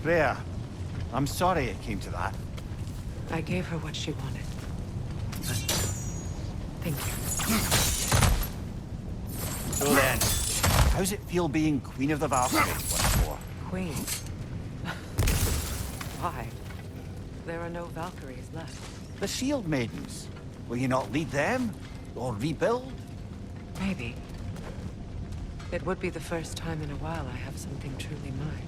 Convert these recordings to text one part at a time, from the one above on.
Freya, I'm sorry it came to that. I gave her what she wanted. Thank you. So then, how's it feel being Queen of the Valkyries once more? Queen. Why? There are no Valkyries left. The Shield Maidens. Will you not lead them? Or rebuild? Maybe. It would be the first time in a while I have something truly mine.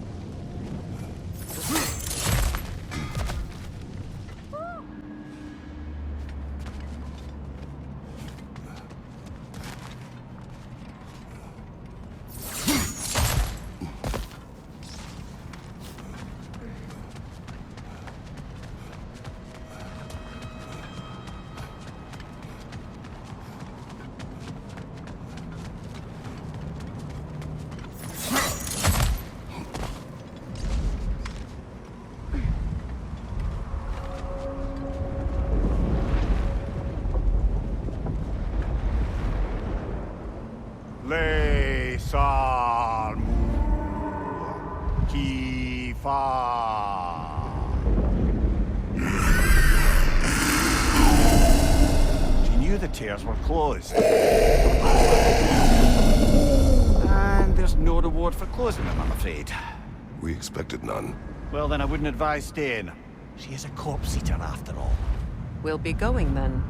She knew the tears were closed. And there's no reward for closing them, I'm afraid. We expected none. Well, then I wouldn't advise staying. She is a corpse-eater after all. We'll be going then.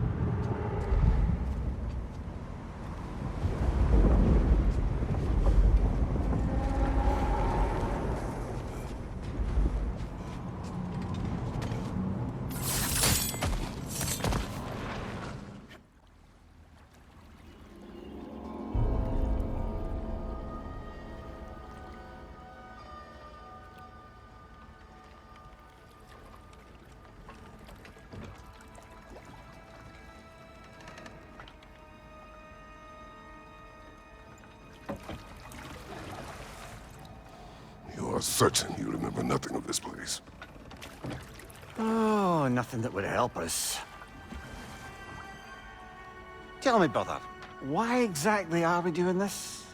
You are certain you remember nothing of this place? Oh, nothing that would help us. Tell me, brother, why exactly are we doing this?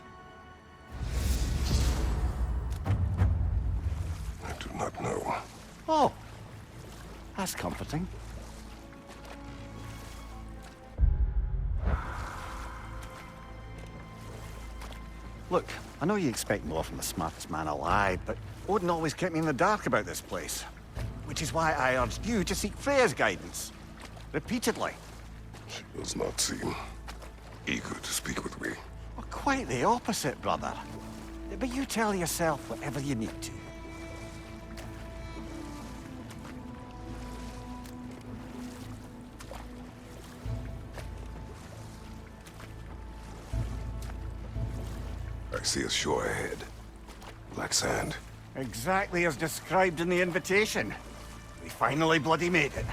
I do not know. Oh, that's comforting. Look, I know you expect more from the smartest man alive, but Odin always kept me in the dark about this place. Which is why I urged you to seek Freya's guidance. Repeatedly. She does not seem eager to speak with me. Well, quite the opposite, brother. But you tell yourself whatever you need to. I see a shore ahead. Black sand. Exactly as described in the invitation. We finally bloody made it.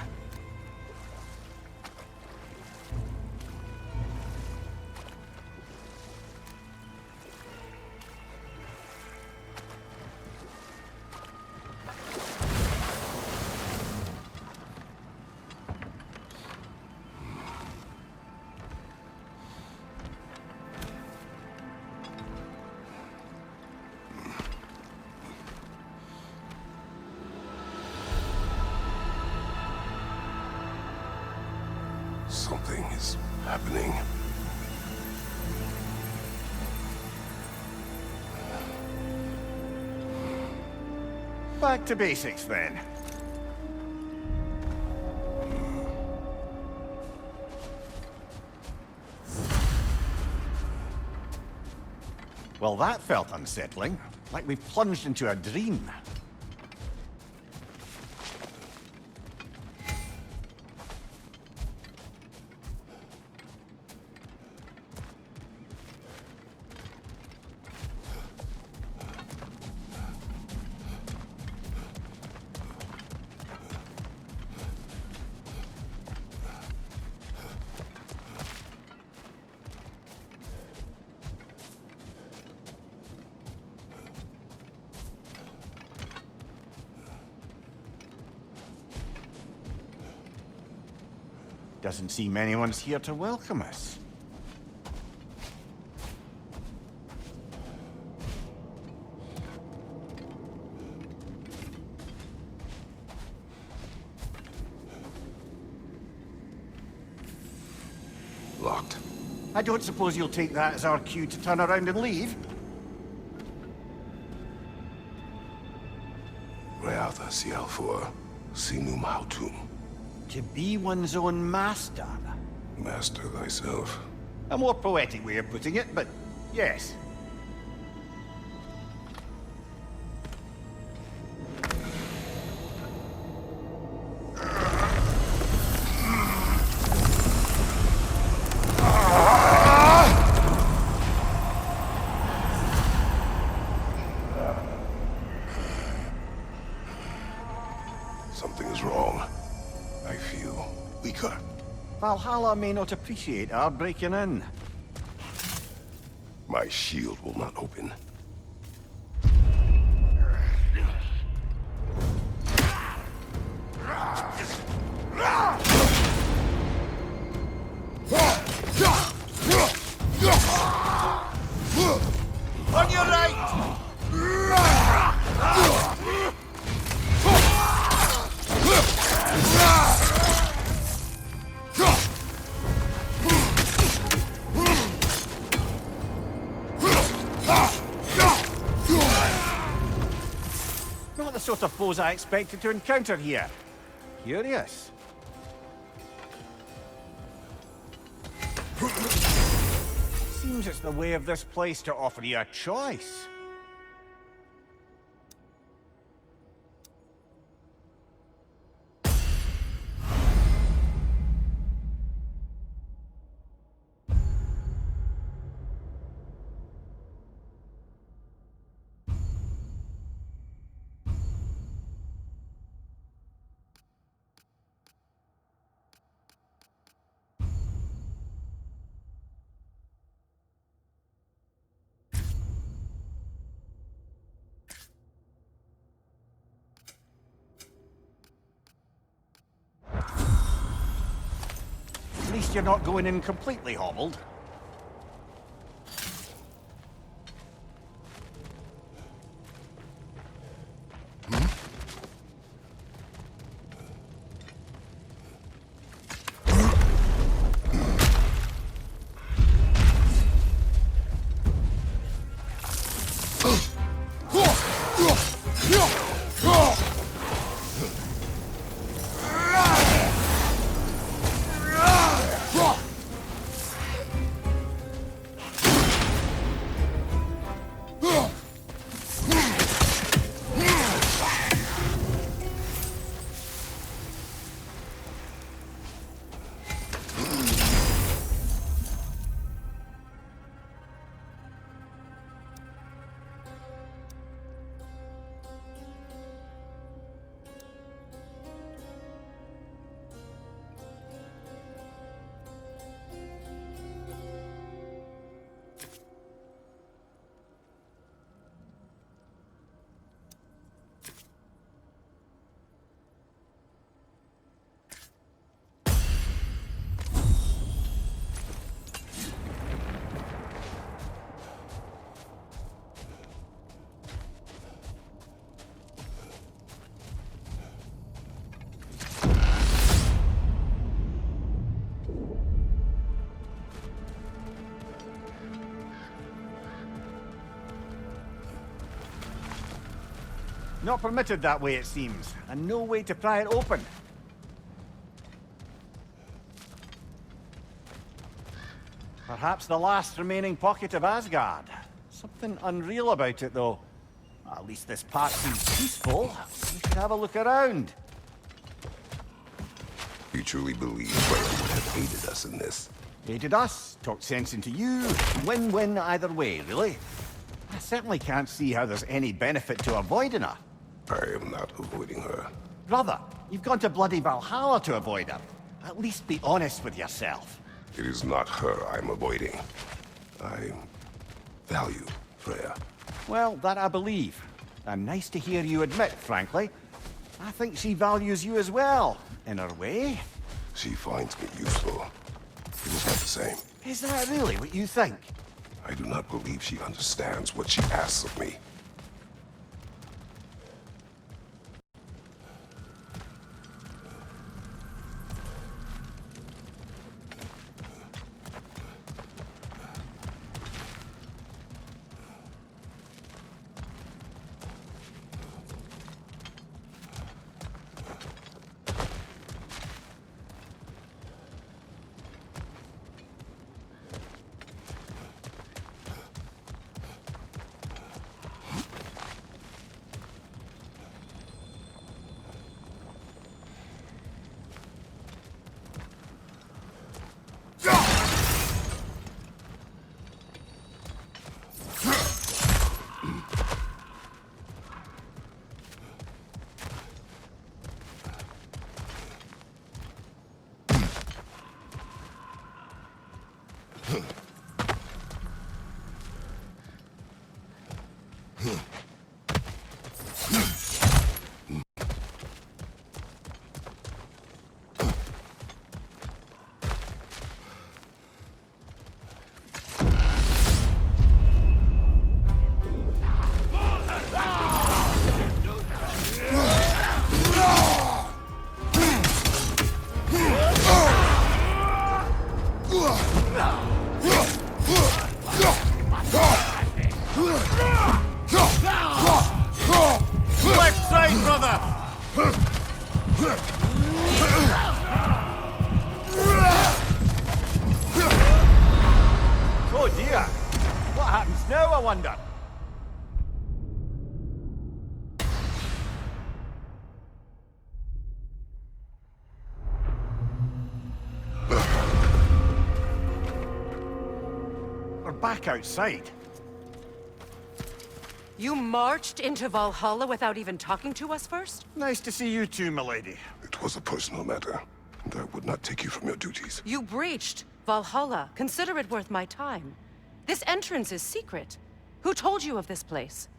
Something is happening. Back to basics, then. Well, that felt unsettling. Like we plunged into a dream. Doesn't seem anyone's here to welcome us. Locked. I don't suppose you'll take that as our cue to turn around and leave? Reatha Sialfor, Sinum Hautum. To be one's own master. Master thyself. A more poetic way of putting it, but yes. Something is wrong. I feel weaker. Valhalla may not appreciate our breaking in. My shield will not open. On your right! Not the sort of foes I expected to encounter here. Curious. Seems it's the way of this place to offer you a choice. At least you're not going in completely hobbled. Not permitted that way, it seems, and no way to pry it open. Perhaps the last remaining pocket of Asgard. Something unreal about it, though. At least this part seems peaceful. We should have a look around. You truly believe Freya would have aided us in this? Aided us, talked sense into you. Win-win either way, really. I certainly can't see how there's any benefit to avoiding her. I am not avoiding her. Brother, you've gone to bloody Valhalla to avoid her. At least be honest with yourself. It is not her I'm avoiding. I value Freya. Well, that I believe. And nice to hear you admit, frankly. I think she values you as well, in her way. She finds me useful. It is not the same. Is that really what you think? I do not believe she understands what she asks of me. Left side, brother! Oh dear! What happens now, I wonder? We're back outside. You marched into Valhalla without even talking to us first? Nice to see you too, milady. It was a personal matter, and I would not take you from your duties. You breached Valhalla. Consider it worth my time. This entrance is secret. Who told you of this place?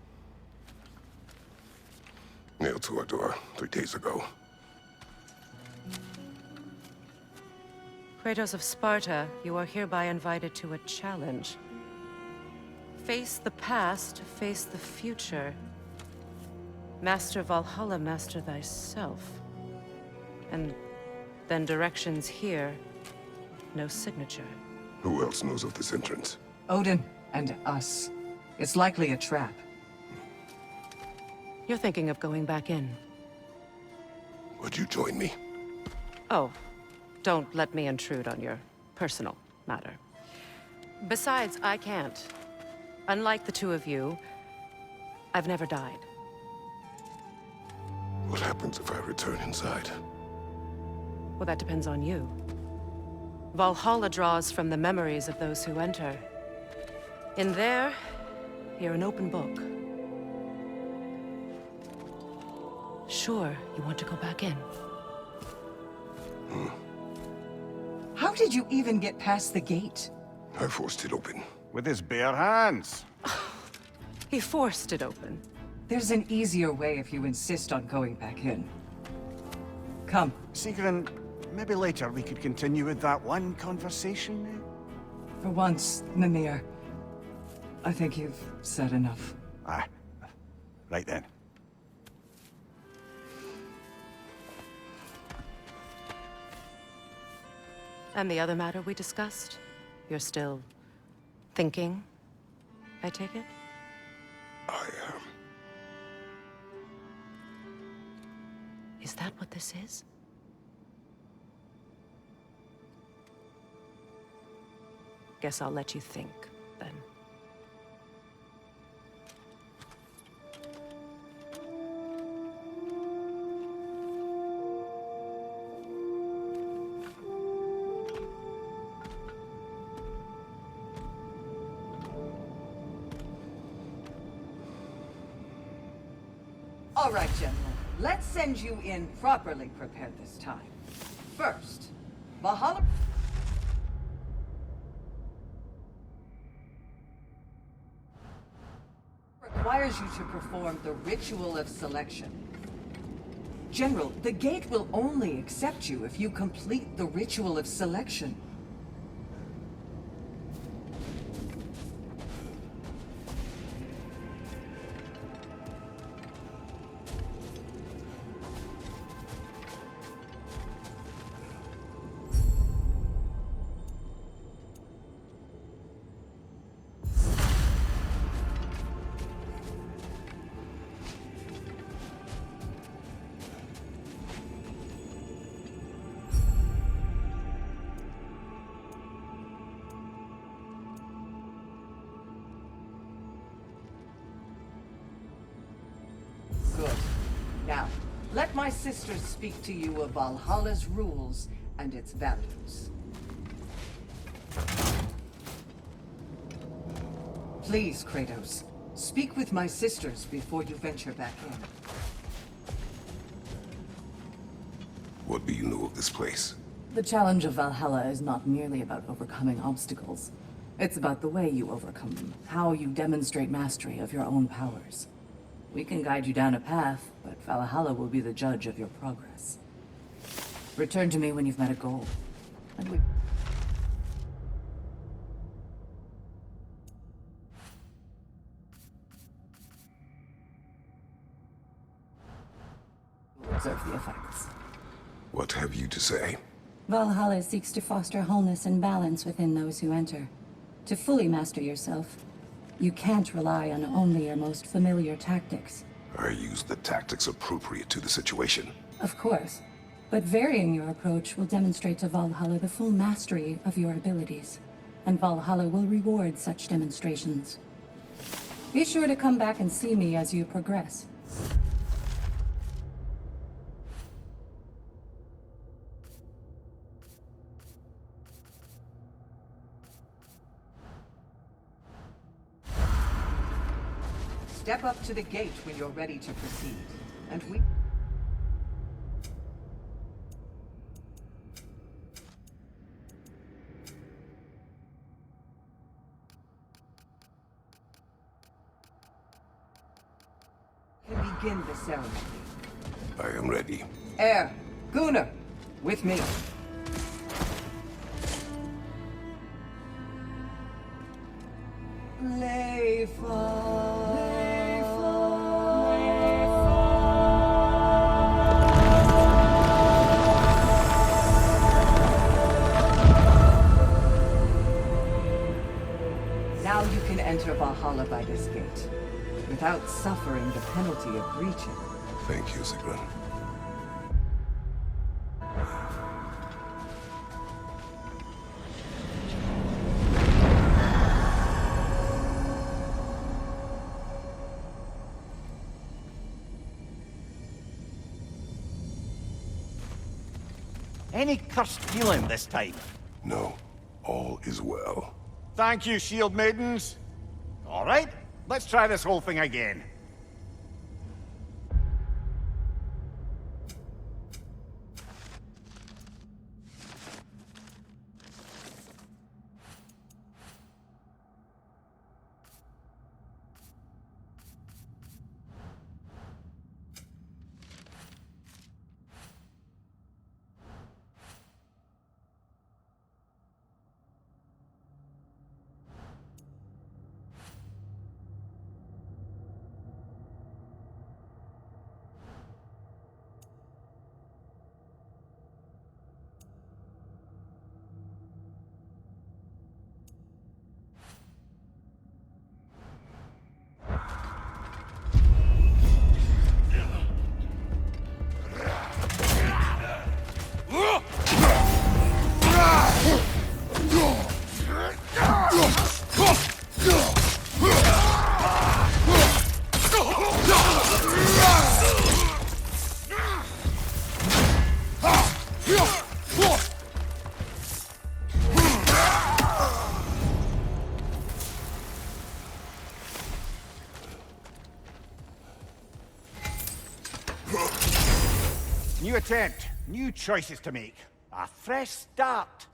Nailed to our door 3 days ago. Kratos of Sparta, you are hereby invited to a challenge. Face the past, face the future. Master Valhalla, master thyself. And then directions here, no signature. Who else knows of this entrance? Odin and us. It's likely a trap. You're thinking of going back in. Would you join me? Oh, don't let me intrude on your personal matter. Besides, I can't. Unlike the two of you, I've never died. What happens if I return inside? Well, that depends on you. Valhalla draws from the memories of those who enter. In there, you're an open book. Sure, you want to go back in? How did you even get past the gate? I forced it open. With his bare hands. He forced it open. There's an easier way if you insist on going back in. Come. Sigrun, maybe later we could continue with that one conversation, eh? For once, Mimir. I think you've said enough. Aye. Right then. And the other matter we discussed? You're still thinking, I take it? I am. Is that what this is? Guess I'll let you think, then. All right, gentlemen. Let's send you in properly prepared this time. First, Valhalla requires you to perform the ritual of selection. General, the gate will only accept you if you complete the ritual of selection. Good. Now, let my sisters speak to you of Valhalla's rules and its values. Please, Kratos, speak with my sisters before you venture back in. What do you know of this place? The challenge of Valhalla is not merely about overcoming obstacles. It's about the way you overcome them, how you demonstrate mastery of your own powers. We can guide you down a path, but Valhalla will be the judge of your progress. Return to me when you've met a goal, and we... observe the effects. What have you to say? Valhalla seeks to foster wholeness and balance within those who enter. To fully master yourself, you can't rely on only your most familiar tactics. I use the tactics appropriate to the situation. Of course, but varying your approach will demonstrate to Valhalla the full mastery of your abilities, and Valhalla will reward such demonstrations. Be sure to come back and see me as you progress. Step up to the gate when you're ready to proceed, and we... can begin the ceremony. I am ready. Air, Gunnar, with me. Now you can enter Valhalla by this gate, without suffering the penalty of breaching. Thank you, Sigrun. Any cursed feeling this time? No, all is well. Thank you, shield maidens. All right, let's try this whole thing again. New attempt, new choices to make. A fresh start.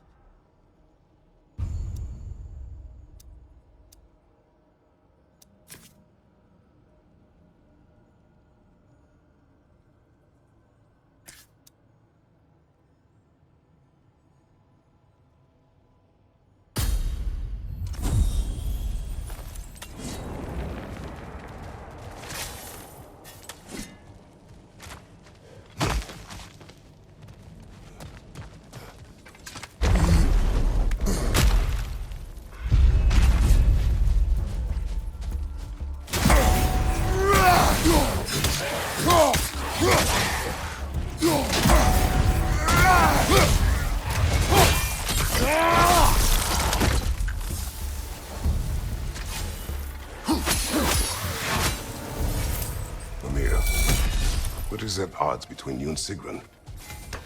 is at odds between you and Sigrun.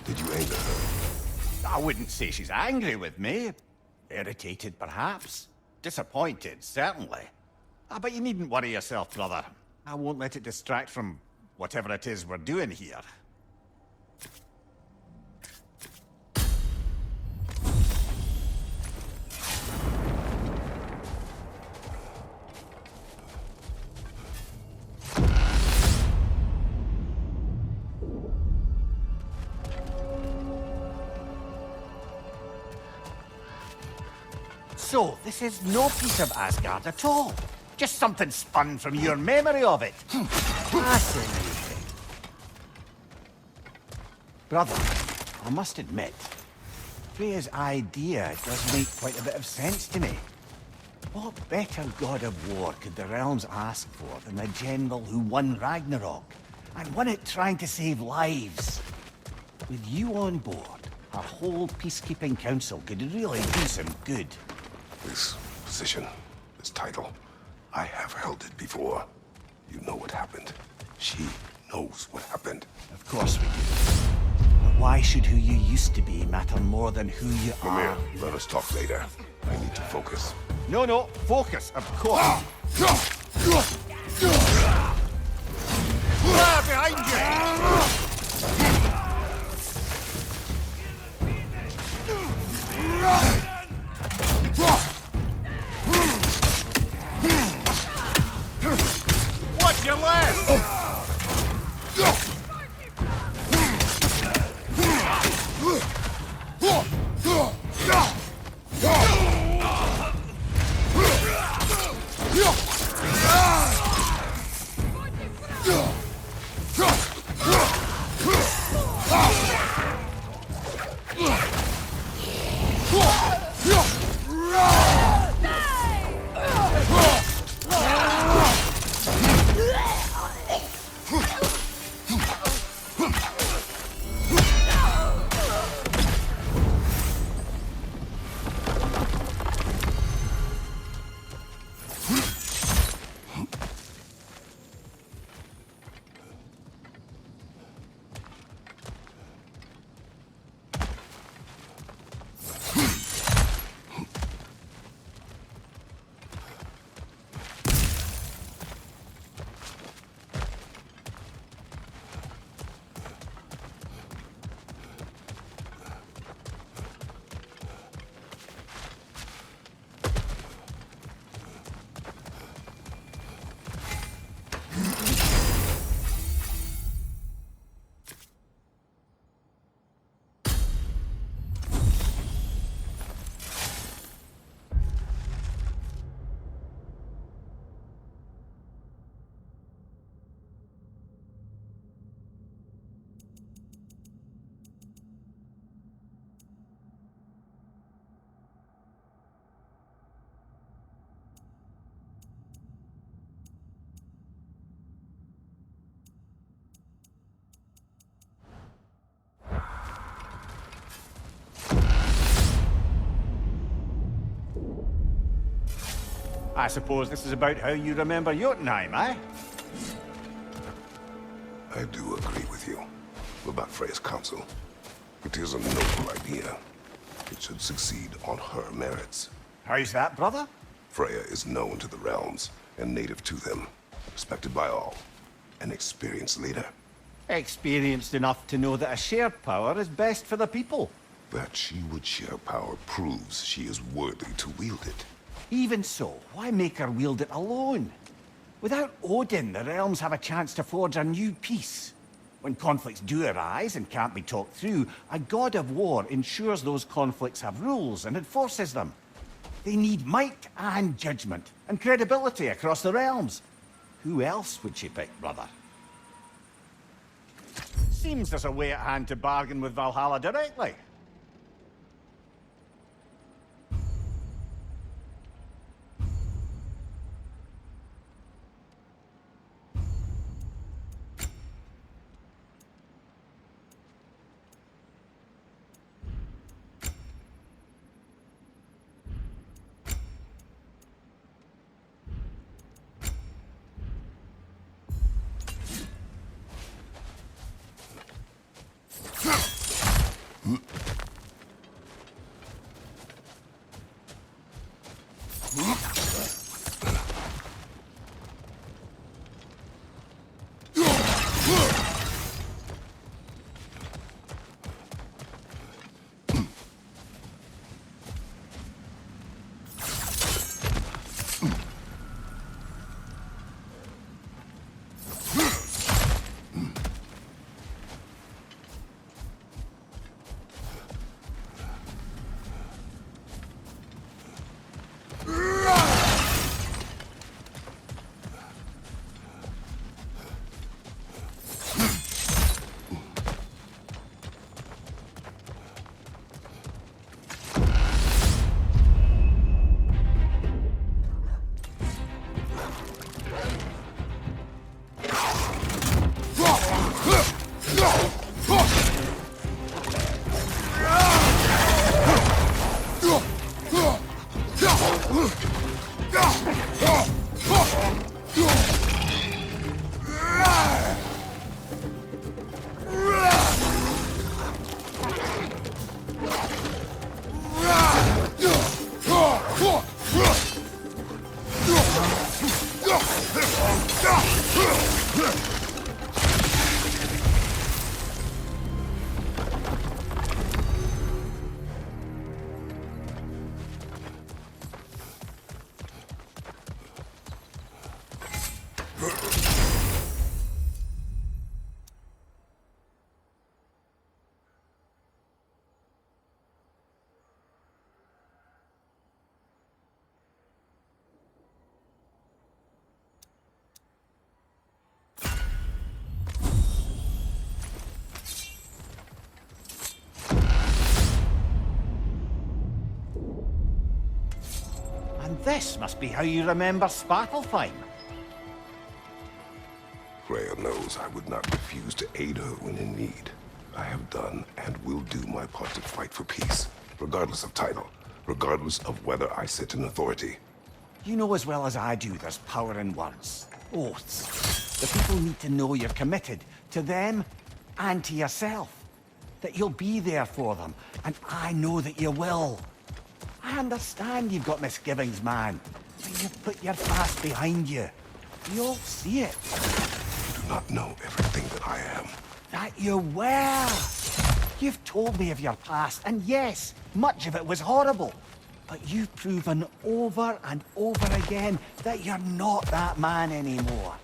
Did you anger her? I wouldn't say she's angry with me. Irritated, perhaps. Disappointed, certainly. But you needn't worry yourself, brother. I won't let it distract from whatever it is we're doing here. So, this is no piece of Asgard at all. Just something spun from your memory of it. Fascinating. Brother, I must admit, Freya's idea does make quite a bit of sense to me. What better god of war could the realms ask for than the general who won Ragnarok, and won it trying to save lives? With you on board, our whole peacekeeping council could really do some good. This position, this title, I have held it before. You know what happened. She knows what happened. Of course we do. But why should who you used to be matter more than who you Mimir, are? let us talk later. I need to focus. No, focus, of course. Behind you! Watch your left! I suppose this is about how you remember Jotunheim, eh? I do agree with you about Freya's council. It is a noble idea. It should succeed on her merits. How's that, brother? Freya is known to the realms and native to them, respected by all, an experienced leader. Experienced enough to know that a shared power is best for the people. That she would share power proves she is worthy to wield it. Even so, why make her wield it alone? Without Odin, the realms have a chance to forge a new peace. When conflicts do arise and can't be talked through, a god of war ensures those conflicts have rules and enforces them. They need might and judgment, and credibility across the realms. Who else would she pick, brother? Seems there's a way at hand to bargain with Valhalla directly. And this must be how you remember Svartalfheim. Freya knows I would not refuse to aid her when in need. I have done and will do my part to fight for peace, regardless of title, regardless of whether I sit in authority. You know as well as I do there's power in words. Oaths. The people need to know you're committed to them and to yourself. That you'll be there for them, and I know that you will. I understand you've got misgivings, man, but you've put your past behind you. We all see it. You do not know everything that I am. That you were. You've told me of your past, and yes, much of it was horrible. But you've proven over and over again that you're not that man anymore.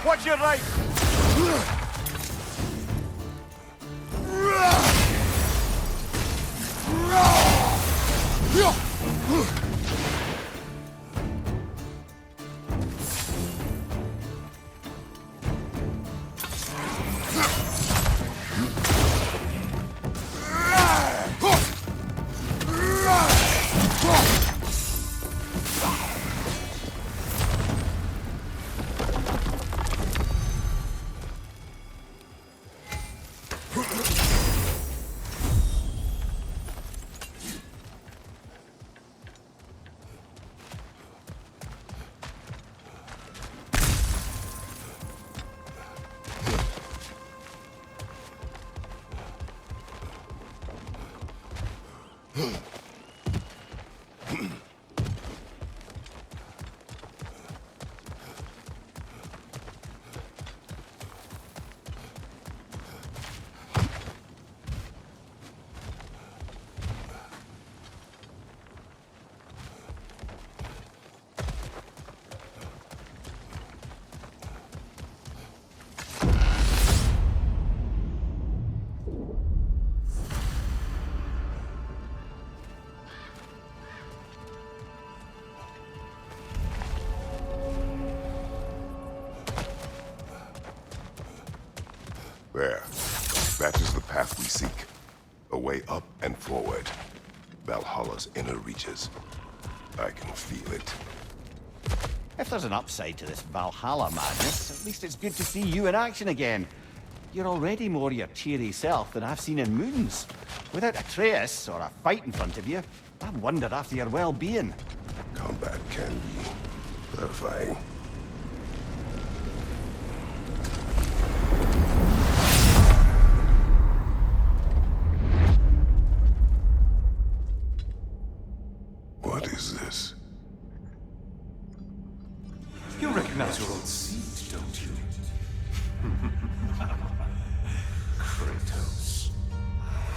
Watch your right! There. That is the path we seek. A way up and forward. Valhalla's inner reaches. I can feel it. If there's an upside to this Valhalla madness, at least it's good to see you in action again. You're already more your cheery self than I've seen in moons. Without Atreus or a fight in front of you, I wondered after your well-being. Combat can be clarifying. What is this? You recognize your old seat, don't you? Kratos.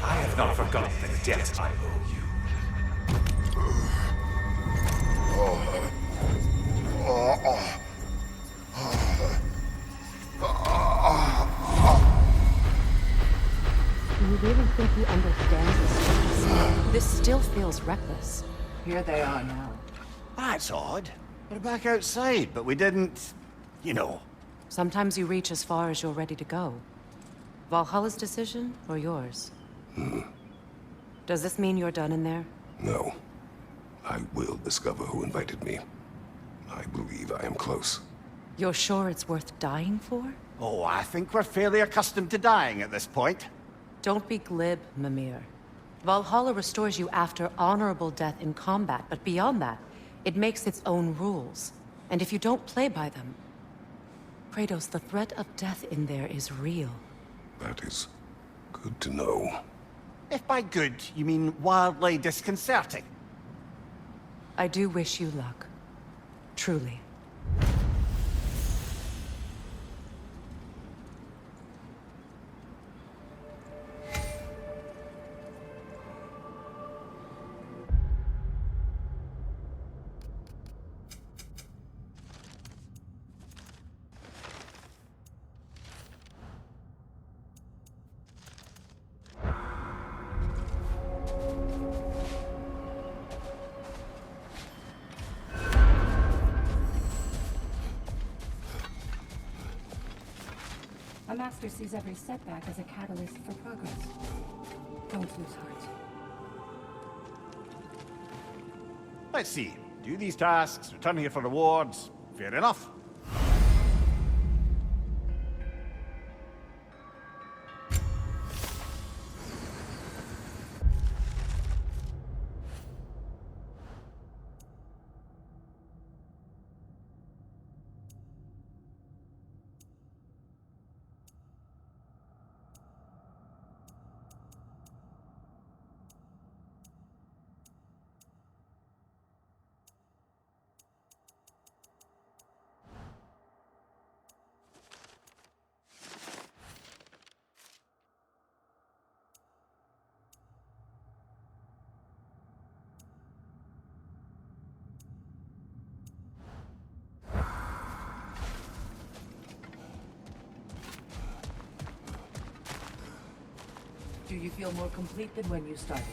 I have not forgotten the debt I owe you. Do you really think he understands this? This still feels reckless. Here they are now. That's odd. We're back outside, but we didn't... you know. Sometimes you reach as far as you're ready to go. Valhalla's decision, or yours? Does this mean you're done in there? No. I will discover who invited me. I believe I am close. You're sure it's worth dying for? Oh, I think we're fairly accustomed to dying at this point. Don't be glib, Mimir. Valhalla restores you after honorable death in combat, but beyond that, it makes its own rules. And if you don't play by them... Kratos, the threat of death in there is real. That is good to know. If by good, you mean wildly disconcerting. I do wish you luck. Truly. A master sees every setback as a catalyst for progress. Don't lose heart. Let's see. Do these tasks, return here for rewards. Fair enough. Do you feel more complete than when you started?